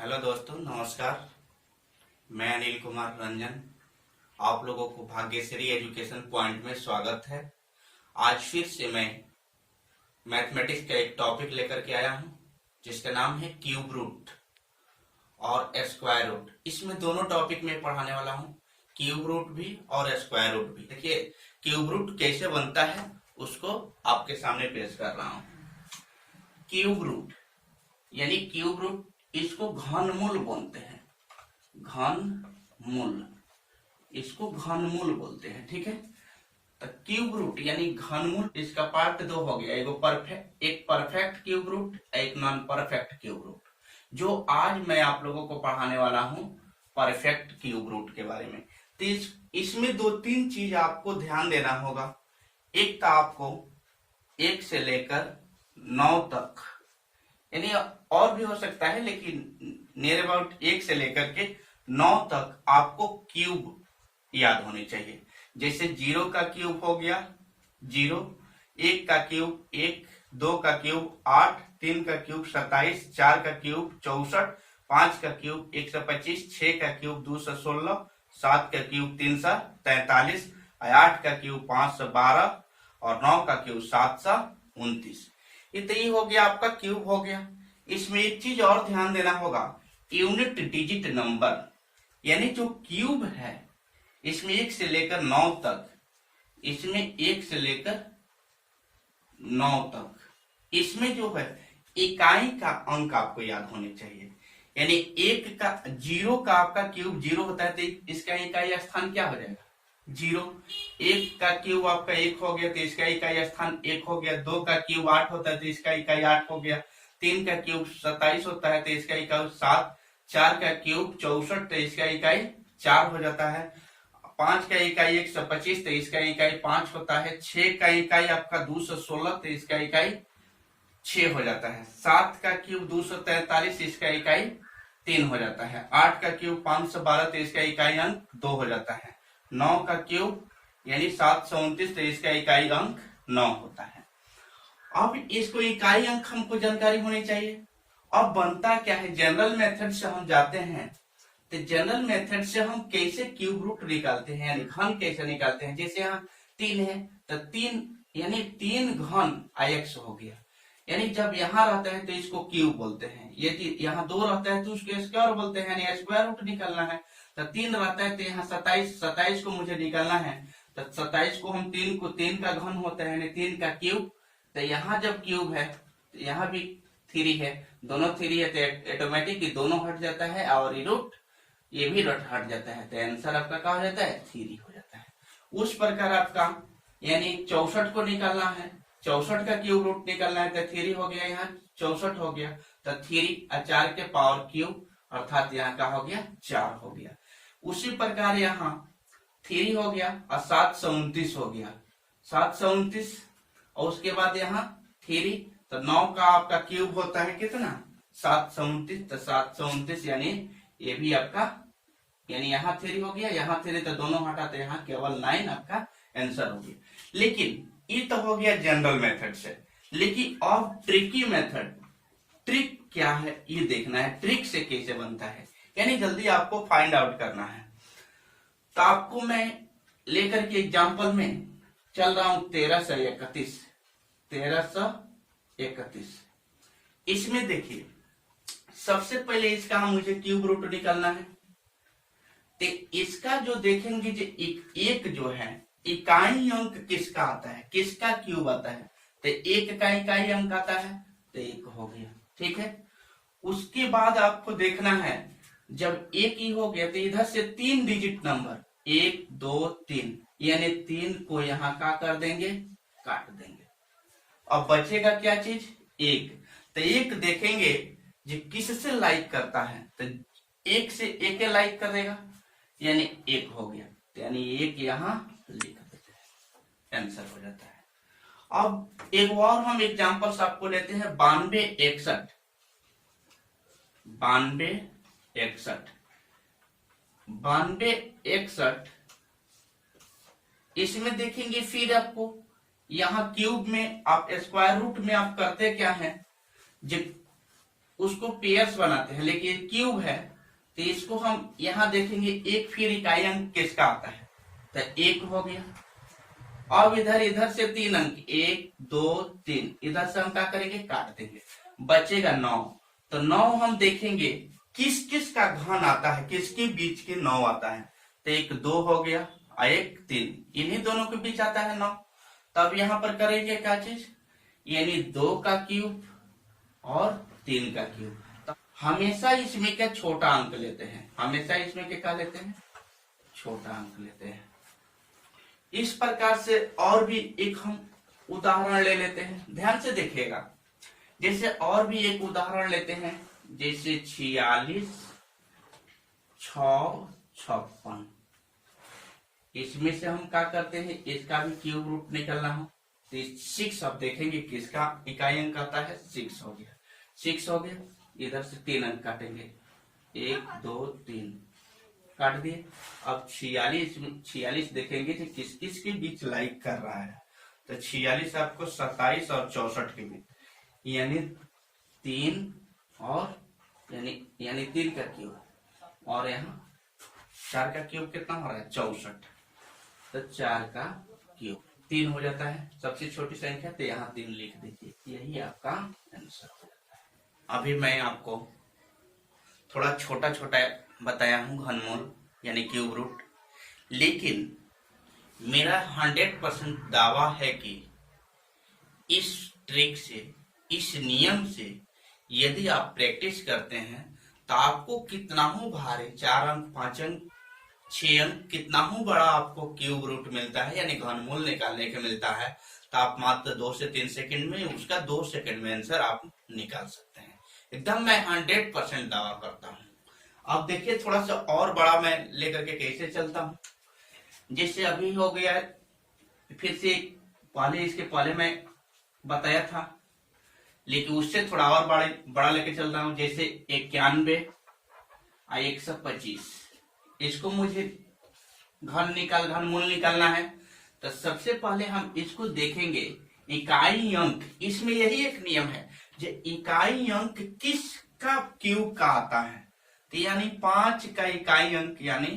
Hello दोस्तों, नमस्कार। मैं अनिल कुमार रंजन। आप लोगों को भाग्यश्री एजुकेशन पॉइंट में स्वागत है। आज फिर से मैं मैथमेटिक्स का एक टॉपिक लेकर के आया हूं, जिसका नाम है क्यूब रूट और स्क्वायर रूट। इसमें दोनों टॉपिक में पढ़ाने वाला हूं, क्यूब रूट भी और स्क्वायर रूट भी। देखिए, क्यूब रूट कैसे बनता है उसको आपके सामने पेश कर रहा हूं। क्यूब रूट यानी क्यूब रूट, इसको घनमूल बोलते हैं। घनमूल, इसको घनमूल बोलते हैं। ठीक है, तो क्यूब रूट यानी घनमूल, इसका पार्ट दो हो गया। एक परफेक्ट क्यूब रूट, एक नॉन परफेक्ट क्यूब रूट। जो आज मैं आप लोगों को पढ़ाने वाला हूं परफेक्ट क्यूब रूट के बारे में। तो इसमें दो तीन चीज आपको ध्यान देना होगा। एक तो आपको 1 से लेकर 9 तक, यानी और भी हो सकता है, लेकिन नियर अबाउट 1 से लेकर के 9 तक आपको क्यूब याद होने चाहिए। जैसे 0 का क्यूब हो गया 0, 1 का क्यूब 1, 2 का क्यूब 8, 3 का क्यूब 27, 4 का क्यूब 64, 5 का क्यूब 125, 6 का क्यूब 216, 7 का क्यूब 343, 8 का क्यूब 512 और 9 का क्यूब 729। ये हो गया, आपका क्यूब हो गया। इसमें एक चीज और ध्यान देना होगा, यूनिट डिजिट नंबर, यानी जो क्यूब है इसमें 1 से लेकर 9 तक, इसमें 1 से लेकर 9 तक, इसमें जो है इकाई का अंक आपको याद होने चाहिए। यानी 1 का 0 का आपका क्यूब 0 होता है, तो इसका इकाई स्थान क्या हो जाएगा? 0। 1 का क्यूब आपका 1 हो गया, तो इसका इकाई स्थान 1 हो गया। 2 का क्यूब 8 होता है, तो इसका इकाई 8 हो गया। 3 का क्यूब 27 होता है, तो इसका इकाई 7। 4 का क्यूब 64, तो इसका इकाई 4 हो जाता है। 5 का इकाई 125, तो इसका इकाई 5 होता है। 6 का इकाई आपका 216, तो इसका इकाई 6 हो जाता है। 7 का क्यूब 243, इसका इकाई 3 हो जाता है। 8 का क्यूब 512, तो इसका इकाई अंक 2 हो जाता है। 9 का क्यूब यानी 729, तो इसका इकाई अंक 9 होता है। अब इसको इकाई अंक हमको जानकारी होनी चाहिए। अब बनता क्या है, जनरल मेथड से हम जाते हैं, तो जनरल मेथड से हम कैसे क्यूब रूट निकालते हैं, यानी घन कैसे निकालते हैं। जैसे यहाँ 3 है, तो 3 यानी 3 घन आयक्स हो गया। यानी जब यहाँ रहता है तो इसको क्यूब बोलते हैं, यदि यहाँ 2 रहता है तो उसको स्क्वायर बोलते हैं, यानी स्क्वायर रूट निकालना है। तो 3 रहता है तो यहाँ 27 को मुझे निकालना है। तो 27 को हम 3 का घन होता है, यानी 3 का क्यूब। तो यहाँ जब क्यूब है तो यहाँ भी 3 है, दोनों 3 है, तो ऑटोमेटिक दोनों हट जाता है और रूट ये भी हट जाता है। तो आंसर आपका क्या हो जाता है? 3 हो जाता है। उस प्रकार आपका यानी 64 को निकालना है, 64 का क्यूब रूट निकालना है, तो 3 हो गया, यहाँ 64 हो गया। तो 3 और 4 के पावर क्यूब, अर्थात यहाँ का हो गया 4 हो गया। उसी प्रकार यहाँ 3 हो गया और 729 हो गया, 729। और उसके बाद यहाँ 3, तो 9 का आपका क्यूब होता है कितना? 729, तो 729 यानी ये भी आपका, यानी यहाँ 3 हो गया, यहाँ 3, तो दोनों हटाते यहाँ केवल 9 आपका आंसर हो गया। लेकिन ये तो हो गया जनरल मेथड से, लेकिन अब ट्रिकी मेथड, ट्रिक क्या है ये देखना है, ट्रिक से कैसे बनता है, यानी जल्दी आपको फाइंड आउट करना है। तो आपको मैं लेकर के एग्जांपल में चल रहा हूं 1331, 1331। इसमें देखिए, सबसे पहले इसका मुझे क्यूब रूट निकालना है। तो इसका जो देखेंगे, जो एक जो है इकाई अंक किसका आता है, किसका क्यूब आता है, तो 1 का इकाई अंक आता है, तो 1 हो गया। ठीक है, उसके बाद आपको देखना है, जब 1 ही हो गया तो इधर से 3 डिजिट नंबर 1 2 3, यानी 3 को यहाँ का कर देंगे, काट देंगे। अब बचेगा क्या चीज? 1। तो 1 देखेंगे जो किससे लाइक करता है, तो 1 से 1 लाइक कर देगा, यानी 1 हो गया। तो यानी 1 यहाँ लिख देते हैं, आंसर हो जाता है। अब एक और हम एग्जांपल्स आपको लेते हैं, 9261, 9261, 9261। इसमें देखेंगे फिर आपको यहाँ क्यूब में आप स्क्वायर रूट में आप करते क्या है, जब उसको पेयर्स बनाते हैं, लेकिन ये क्यूब है तो इसको हम यहाँ देखेंगे एक फिर इकाई अंक किसका आता है, तो एक हो गया। अब इधर से 3 अंक, 1 2 3, इधर से हम क्या करेंगे, काट देंगे, बचेगा 9। तो 9 हम देखेंगे किस किस का घन आता है, किसके बीच के 9 आता है, तो एक 2 हो गया और एक 3, इन्हीं दोनों के बीच आता है 9। तब यहाँ पर करेंगे क्या चीज, यानी 2 का क्यूब और 3 का क्यूब। तो हमेशा इसमें क्या छोटा अंक लेते हैं, हमेशा इसमें क्या लेते हैं, छोटा अंक लेते हैं। इस प्रकार से और भी एक हम उदाहरण ले लेते हैं, ध्यान से देखिएगा। जैसे और भी एक उदाहरण लेते हैं, जैसे 46 6 56, इसमें से हम क्या करते हैं, इसका भी क्यूब रूट निकलना हो तो 6 अब देखेंगे किसका इकाई अंक आता है, 6 हो गया, 6 हो गया। इधर से 3 अंक काटेंगे, 1 2 3 काट दिए। अब 46 देखेंगे कि किस किस के बीच लाइक कर रहा है, तो 46 आपको 27 और 64 के बीच, यानी 3 और यानी 3 का क्यूब, और यहाँ 4 का क्यूब कितना हो रहा है, 64, तो 4 का क्यूब 3 हो जाता है, सबसे छोटी संख्या, तो यहाँ 3 लिख दीजिए, यही आपका आंसर हो जाता है। अभी मैं आपको थोड़ा छोटा छोटा बताया हूँ घनमूल यानी क्यूब रूट, लेकिन मेरा 100% दावा है कि इस ट्रिक से, इस नियम से यदि आप प्रैक्टिस करते हैं तो आपको कितना हो भारी 4 अंक 5 अंक 6 अंक कितना हो बड़ा आपको क्यूब रूट मिलता है, यानी घनमूल निकालने के मिलता है, तो आप मात्र 2 से 3 सेकंड में उसका 2 सेकंड में आंसर आप निकाल सकते हैं। एकदम मैं 100% दावा करता हूँ। अब देखिए थोड़ा सा और बड़ा मैं लेकर के कैसे चलता हूँ। जैसे अभी हो गया, फिर से इसके पहले मैं बताया था, लेकिन उससे थोड़ा और बड़ा लेके चल रहा हूँ। जैसे 91 और 125, इसको मुझे घनमूल निकालना है, तो सबसे पहले हम इसको देखेंगे इकाई अंक। इसमें यही एक नियम है, जो इकाई अंक किसका क्यूब का आता है, तो यानी 5 का इकाई अंक, यानी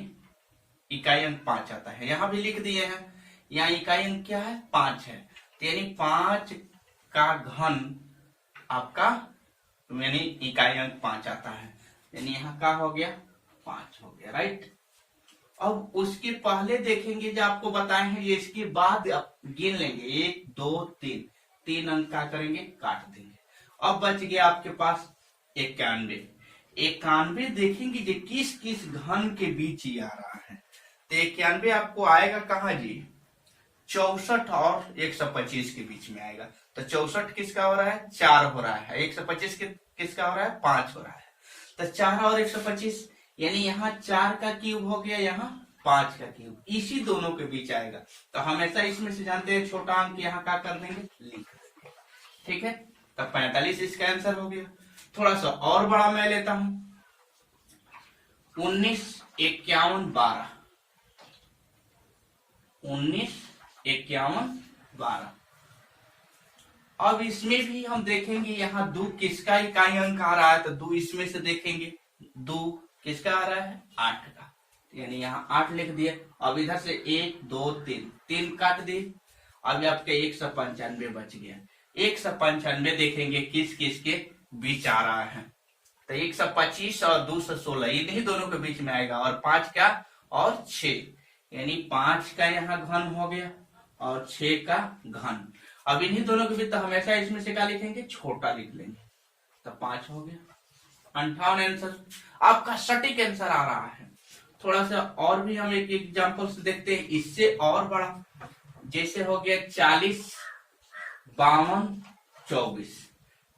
इकाई अंक 5 आता है, यहां भी लिख दिए हैं। यहाँ इकाई अंक क्या है, 5 है, तो यानी 5 का घन आपका यानी इकाई अंक 5 आता है, यानी यहाँ का हो गया 5 हो गया, राइट। अब उसके पहले देखेंगे जो आपको बताए हैं, ये इसके बाद आप गिन लेंगे 1 2 3, 3 अंक का करेंगे, काट देंगे। अब बच गया आपके पास 91। 91 देखेंगे जो किस किस घन के बीच ही आ रहा है, तो 91 आपको आएगा कहाँ जी, 64 और 125 के बीच में आएगा। तो 64 किसका हो रहा है, 4 हो रहा है, 125 किसका हो रहा है, 5 हो रहा है, तो 4 और 125, यानी यहाँ 4 का क्यूब हो गया, यहाँ 5 का क्यूब, इसी दोनों के बीच आएगा। तो हमेशा इसमें से जानते हैं छोटा अंक यहाँ का कर देंगे, लिख देंगे, ठीक है। तो 45 इसका आंसर हो गया। थोड़ा सा और बड़ा मैं लेता हूं, 19 51 12, 19 51 12। अब इसमें भी हम देखेंगे यहाँ 2 किसका इकाई अंक आ रहा है, तो 2 इसमें से देखेंगे, 2 किसका आ रहा है, 8 का, यानी यहाँ 8 लिख दिए। अब इधर से 1 2 3, 3 काट दिए, अब आपके 195 बच गया। 195 देखेंगे किस किस के बीच आ रहा है, तो 125 और 216 इन्हीं दोनों के बीच में आएगा, और 5 का और 6, यानी 5 का यहाँ घन हो गया और 6 का घन। अब इन्हीं दोनों के बीच, तो हमेशा इसमें से क्या लिखेंगे, छोटा लिख लेंगे, तो 5 हो गया। 58 आंसर आपका सटीक आंसर आ रहा है। थोड़ा सा और भी हम एक एग्जांपल से देखते हैं, इससे और बड़ा, जैसे हो गया 40 52 24,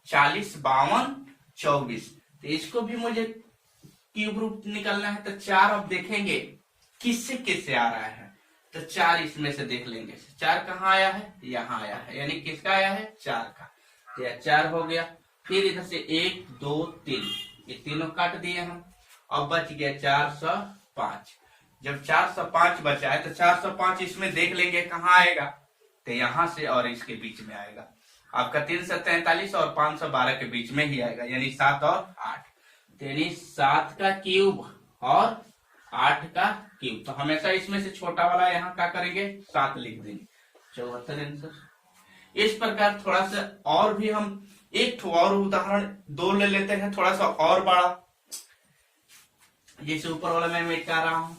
40 52 24, तो इसको भी मुझे क्यूब रूट निकालना है। तो 4 अब देखेंगे किससे किससे आ रहा है, तो 4 इसमें से देख लेंगे, 4 कहाँ आया है, यहाँ आया है, यानी किसका आया है, 4 का, तो यह 4 हो गया। फिर इधर से 1 2 3, ये तीनों काट दिए हम, अब बच गया 405। जब 405 बचा है तो 405 इसमें देख लेंगे कहाँ आएगा, तो यहाँ से और इसके बीच में आएगा, आपका 343 और 512 के बीच में ही आएगा, यानी 7 और 8, यानी 7 का क्यूब और 8 का क्यूब। तो हमेशा इसमें से छोटा वाला यहाँ क्या करेंगे, 7 लिख देंगे, 74 आंसर। इस प्रकार थोड़ा सा और भी हम एक और उदाहरण 2 ले लेते हैं, थोड़ा सा और बड़ा, जैसे ऊपर वाला मैं वेट कर रहा हूं।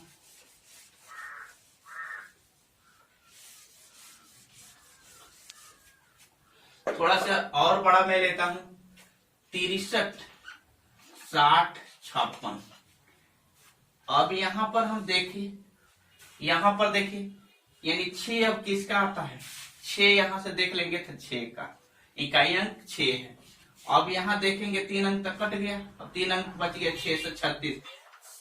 थोड़ा सा और बड़ा मैं लेता हूं, 63, 60, 56। अब यहां पर हम देखिए, यहां पर देखिए, यानी 6 अब किसका आता है, 6 यहां से देख लेंगे तो 6 का इकाई अंक 6 है। अब यहां देखेंगे 3 अंक तक कट गया, अब 3 अंक बच गया, 636।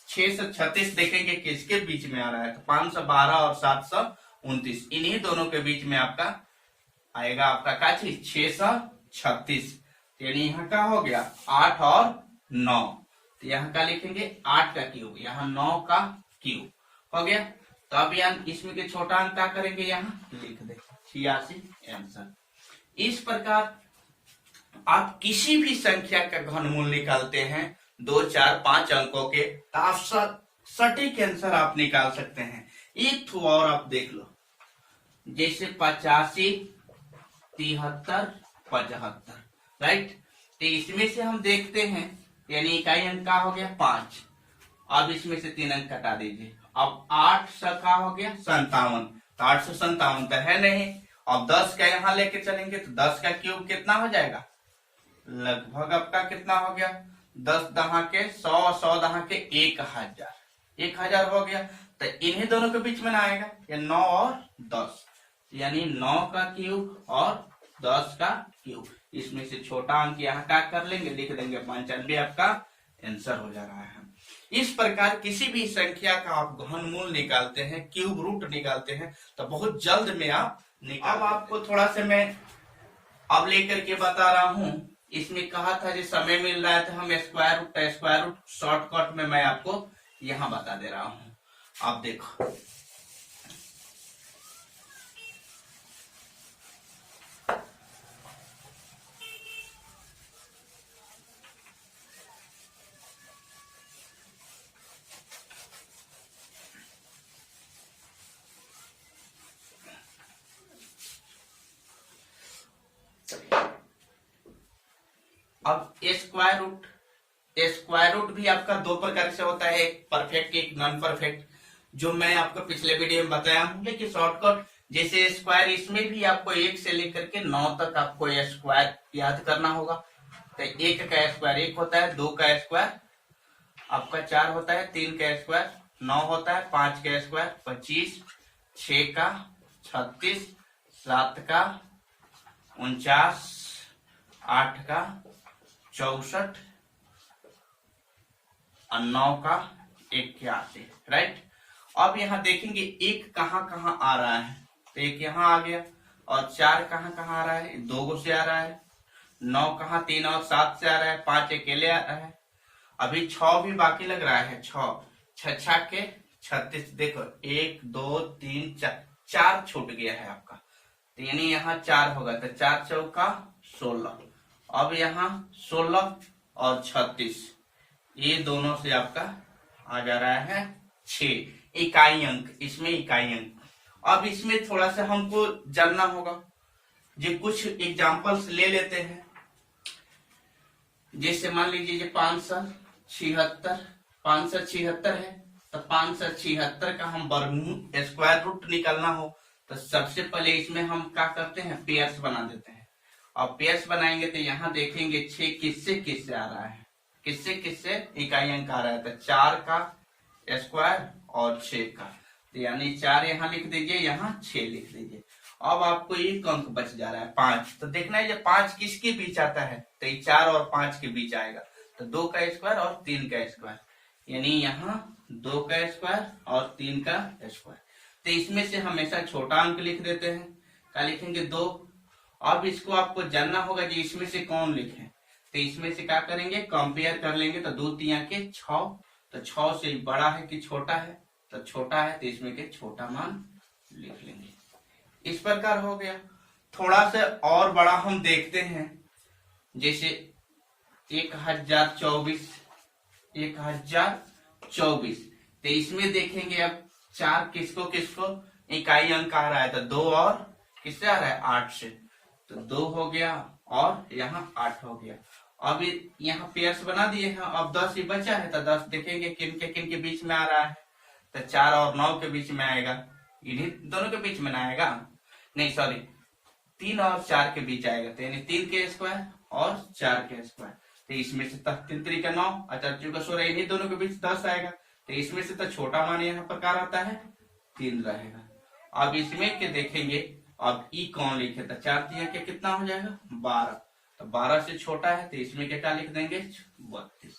636 देखेंगे किसके बीच में आ रहा है, तो 512 और 729, इन्हीं दोनों के बीच में आपका आएगा, आपका क्या चीज, 636। यानी यहाँ का हो गया 8 और 9, तो यहाँ का लिखेंगे 8 का क्यूब, यहाँ 9 का क्यूब हो गया। तो अब यहाँ इसमें के छोटा अंक क्या करेंगे, यहाँ लिख दे 86 आंसर। इस प्रकार आप किसी भी संख्या का घनमूल निकालते हैं 2, 4, 5 अंकों के, तो आप सटीक आंसर आप निकाल सकते हैं। एक और आप देख लो, जैसे 85, 73, 75, राइट। तो इसमें से हम देखते हैं, यानी इकाई अंक का हो गया 5, अब इसमें से 3 अंक कटा दीजिए, अब 8 का हो गया 57, तो 857 तो है नहीं। अब 10 का यहाँ लेके चलेंगे तो 10 का क्यूब कितना हो जाएगा, लगभग आपका कितना हो गया, 10 दहा के 100, 100 दहा के 1000, 1000 हो गया। तो इन्हीं दोनों के बीच में ना आएगा, ये 9 और 10, यानी 9 का क्यूब और 10 का क्यूब। इसमें से छोटा अंक यहाँ क्या कर लेंगे, लिख देंगे 95, आपका आंसर हो जा रहा है। इस प्रकार किसी भी संख्या का आप घनमूल निकालते हैं, क्यूब रूट निकालते हैं, तो बहुत जल्द में आप निकाल। अब आपको थोड़ा सा मैं अब लेकर के बता रहा हूं, इसमें कहा था जो समय मिल रहा है तो हम स्क्वायर रूट शॉर्टकट में मैं आपको यहां बता दे रहा हूं। आप देखो, अब स्क्वायर रूट भी आपका 2 प्रकार से होता है, एक परफेक्ट, एक नॉन परफेक्ट, जो मैं आपको पिछले वीडियो में बताया हूं। लेकिन शॉर्टकट जैसे स्क्वायर, इसमें भी आपको 1 से लेकर के 9 तक आपको स्क्वायर याद करना होगा। तो 1 का स्क्वायर 1 होता है, 2 का स्क्वायर आपका 4 होता है, 3 का स्क्वायर 9 होता है, 5 का स्क्वायर 25, 6 का 36, 7 का 49, 8 का 64 और 9 का 81, राइट। अब यहाँ देखेंगे एक कहाँ कहाँ आ रहा है, तो एक यहाँ आ गया, और 4 कहाँ कहाँ आ रहा है, 2 से आ रहा है, 9 कहाँ 3 और 7 से आ रहा है, 5 अकेले आ रहा है, अभी 6 भी बाकी लग रहा है, 6 के 36, देखो 1 2 3 4, 4 छूट गया है आपका, तो यानी यहाँ 4 होगा, तो 4 चौका 16, अब यहाँ 16 और 36, ये दोनों से आपका आ जा रहा है 6 इकाई अंक, इसमें इकाई अंक। अब इसमें थोड़ा सा हमको जानना होगा, जो कुछ एग्जांपल्स ले लेते हैं, जैसे मान लीजिए 576 है, तो 576 का हम वर्गमूल स्क्वायर रूट निकालना हो, तो सबसे पहले इसमें हम क्या करते हैं, पेयर्स बना देते हैं, और पेयर्स बनाएंगे तो यहाँ देखेंगे 6 किससे किससे आ रहा है, किससे किससे इकाई अंक आ रहा है, तो 4 का स्क्वायर और 6 का, तो यानी 4 यहाँ लिख दीजिए, यहाँ 6 लिख दीजिए। अब आपको एक अंक बच जा रहा है 5, तो देखना है जब 5 किसके बीच आता है, तो 4 और 5 के बीच आएगा, तो 2 का स्क्वायर और 3 का स्क्वायर, यानी यहाँ 2 का स्क्वायर और 3 का स्क्वायर। तो इसमें से हमेशा छोटा अंक लिख देते हैं, क्या लिखेंगे 2। अब इसको आपको जानना होगा कि इसमें से कौन लिखे, तो इसमें से क्या करेंगे, कंपेयर कर लेंगे, तो 2 3 के 6, तो 6 से बड़ा है कि छोटा है, तो छोटा है, तो इसमें के छोटा मान लिख लेंगे। इस प्रकार हो गया। थोड़ा सा और बड़ा हम देखते हैं, जैसे 1024, 1024। तो इसमें देखेंगे अब 4 किसको किसको इकाई अंक आ रहा है, तो 2 और किससे आ रहा है, 8 से। तो 2 हो गया और यहाँ 8 हो गया। अब यहाँ पेयर्स बना दिए हैं। अब 10 ही बचा है, तो 10 देखेंगे किन के बीच में आ रहा है, तो 4 और 9 के बीच में आएगा। इन्हीं दोनों के बीच में ना आएगा, नहीं सॉरी, 3 और 4 के बीच आएगा। तो यानी 3 के स्क्वायर और 4 के स्क्वायर। तो इसमें से 3 3 का 9, अच्छा 4 का 16, इन्हीं दोनों के बीच 10 आएगा। तो इसमें से तो छोटा मान यहाँ पर क्या रहता है, 3 रहेगा। अब इसमें के देखेंगे, अब ई कौन लिखे, तो 4 3 के कितना हो जाएगा, 12। तो 12 से छोटा है, तो इसमें क्या लिख देंगे, 32।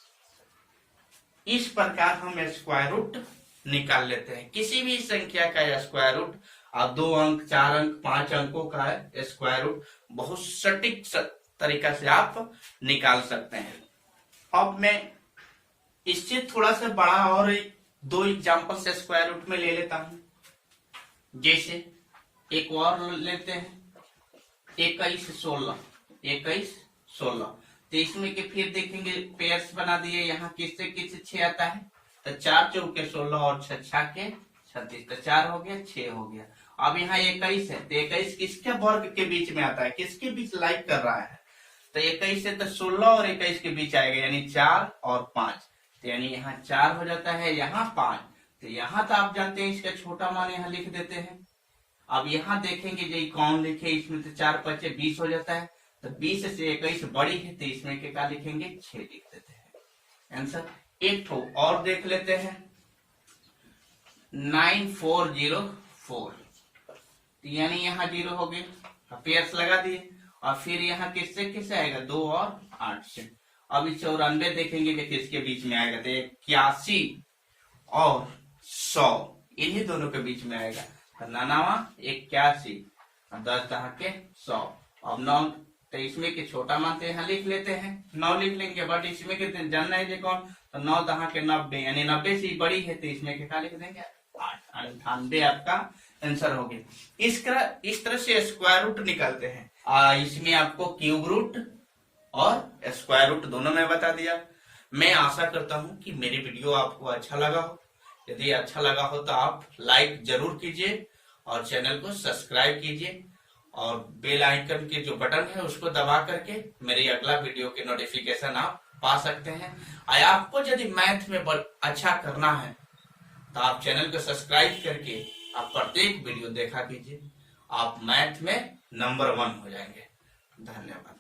इस प्रकार हम स्क्वायर रूट निकाल लेते हैं। किसी भी संख्या का स्क्वायर रूट, और 2 अंक, 4 अंक, 5 अंकों का स्क्वायर रूट बहुत सटीक तरीका से आप निकाल सकते हैं। अब मैं इससे थोड़ा सा बड़ा और 2 एग्जाम्पल से स्क्वायर रूट में ले लेता हूं। जैसे एक और लेते हैं, 21 16, 21 16। तो इसमें के फिर देखेंगे पेयर्स बना दिए, यहाँ किससे किससे 6 आता है, तो 4 चौके 16 और 6 के 36। तो 4 हो गया, 6 हो गया। अब यहाँ 21 है, तो 21 किसके वर्ग के बीच में आता है, किसके बीच लाइक कर रहा है, तो 21 से तो 16 और 21 के बीच आएगा, यानी 4 और 5। तो यानी यहाँ 4 हो जाता है, यहाँ 5। तो यहाँ तो आप जानते हैं इसका छोटा मान यहाँ लिख देते हैं। अब यहाँ देखेंगे जो कौन लिखे, इसमें तो 4 5 20 हो जाता है। तो 20 से 21 बड़ी है, तो इसमें क्या लिखेंगे, 6 लिख देते हैं आंसर। एक ठो और देख लेते हैं, 9404। तो यानी यहाँ 0 हो गए, पेयर्स लगा दिए। और फिर यहाँ किससे किससे आएगा, 2 और 8 से। अब 94 देखेंगे कि किसके बीच में आएगा, तो 81 और 100 इन्हीं दोनों के बीच में आएगा। 81, 10 के 100। अब 9, तो इसमें के छोटा मान तो यहाँ लिख लेते हैं, 9 लिख लेंगे, बट इसमें के जानना है कौन, तो 9 के 90, यानी 90 से बड़ी है, तो इसमें के क्या लिख देंगे, 8। 98 आपका आंसर हो गया। इस तरह से स्क्वायर रूट निकालते हैं। इसमें आपको क्यूब रूट और स्क्वायर रूट दोनों में बता दिया। मैं आशा करता हूं कि मेरी वीडियो आपको अच्छा लगा हो। यदि अच्छा लगा हो तो आप लाइक जरूर कीजिए और चैनल को सब्सक्राइब कीजिए, और बेल आइकन के जो बटन है उसको दबा करके मेरी अगला वीडियो के नोटिफिकेशन आप पा सकते हैं। आपको यदि मैथ में अच्छा करना है तो आप चैनल को सब्सक्राइब करके आप प्रत्येक वीडियो देखा कीजिए। आप मैथ में नंबर 1 हो जाएंगे। धन्यवाद।